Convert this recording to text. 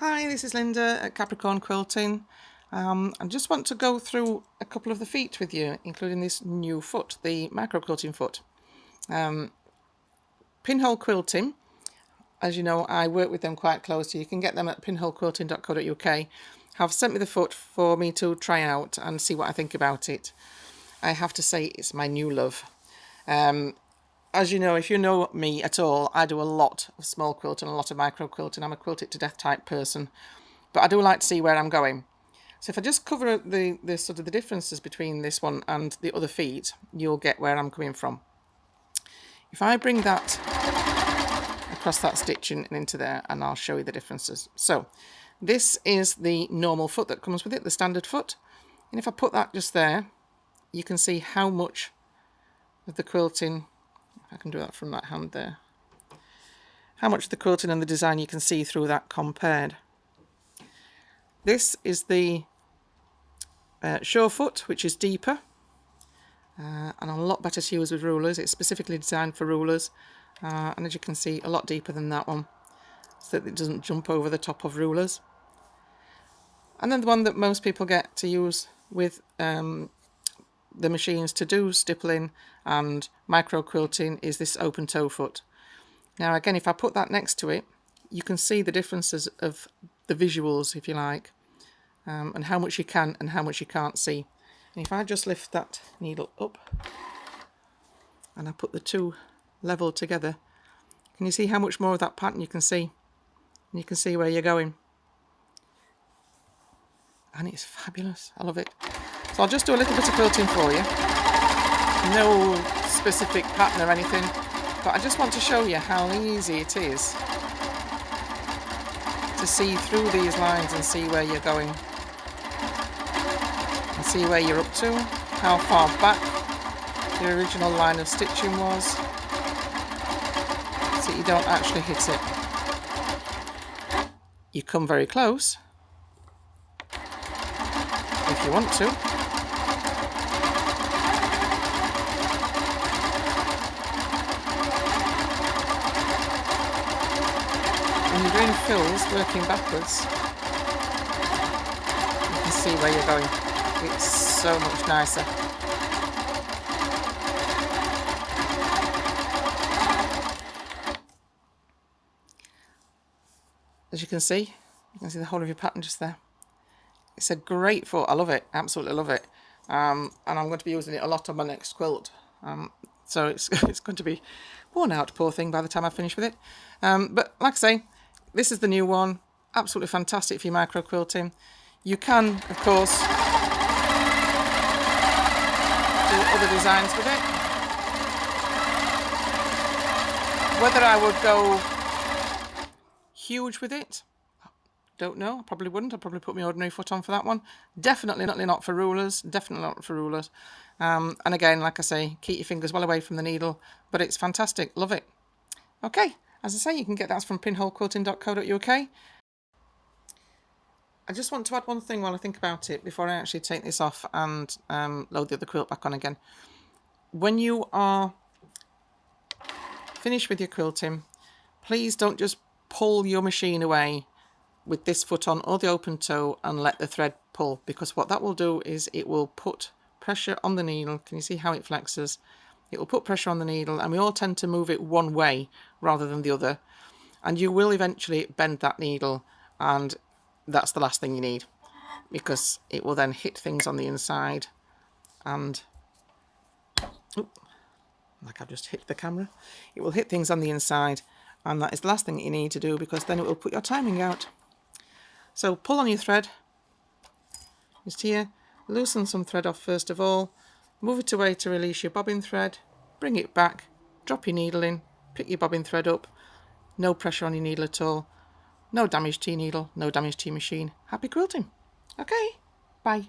Hi, this is Lynda at Capricorn Quilting. I just want to go through a couple of the feet with you, including this new foot, the Micro Quilting foot. Pinhole Quilting, as you know, I work with them quite closely. You can get them at pinholequilting.co.uk. Have sent me the foot for me to try out and see what I think about it. I have to say it's my new love. As you know, if you know me at all, I do a lot of small quilting, a lot of micro quilting. I'm a quilt it to death type person, but I do like to see where I'm going. So if I just cover the sort of the differences between this one and the other feet, you'll get where I'm coming from. If I bring that across that stitching and into there, and I'll show you the differences. So this is the normal foot that comes with it, the standard foot. And if I put that just there, you can see how much of the quilting, I can do that from that hand there, how much of the quilting and the design you can see through that compared. This is the shore foot, which is deeper and a lot better to use with rulers. It's specifically designed for rulers, and as you can see, a lot deeper than that one, so that it doesn't jump over the top of rulers. And then the one that most people get to use with the machines to do stippling and micro quilting is this open toe foot. Now again, if I put that next to it, you can see the differences of the visuals, if you like, and how much you can and how much you can't see. And if I just lift that needle up and I put the two level together, can you see how much more of that pattern you can see? And you can see where you're going. And it's fabulous. I love it. So I'll just do a little bit of quilting for you. No specific pattern or anything, but I just want to show you how easy it is to see through these lines and see where you're going. And see where you're up to, how far back the original line of stitching was, so you don't actually hit it. You come very close if you want to. When you're doing fills, working backwards, you can see where you're going. It's so much nicer. As you can see the whole of your pattern just there. It's a great foot. I love it. Absolutely love it. And I'm going to be using it a lot on my next quilt. So it's going to be worn out, poor thing, by the time I finish with it. But like I say, this is the new one. Absolutely fantastic for your micro quilting. You can, of course, do other designs with it. Whether I would go huge with it, don't know. I probably wouldn't. I'd probably put my ordinary foot on for that one. Definitely not for rulers. Definitely not for rulers. And again, like I say, keep your fingers well away from the needle. But it's fantastic. Love it. Okay. As I say, you can get that from pinholequilting.co.uk. I just want to add one thing while I think about it before I actually take this off and load the other quilt back on again. When you are finished with your quilting, please don't just pull your machine away with this foot on or the open toe and let the thread pull, because what that will do is it will put pressure on the needle. Can you see how it flexes? It will put pressure on the needle, and we all tend to move it one way rather than the other, and you will eventually bend that needle, and that's the last thing you need, because it will then hit things on the inside and like I've just hit the camera, it will hit things on the inside, and that is the last thing you need to do, because then it will put your timing out. So pull on your thread just here, loosen some thread off first of all, move it away to release your bobbin thread, bring it back, drop your needle in, pick your bobbin thread up, no pressure on your needle at all, no damage to your needle, no damage to your machine. Happy quilting. Okay, bye.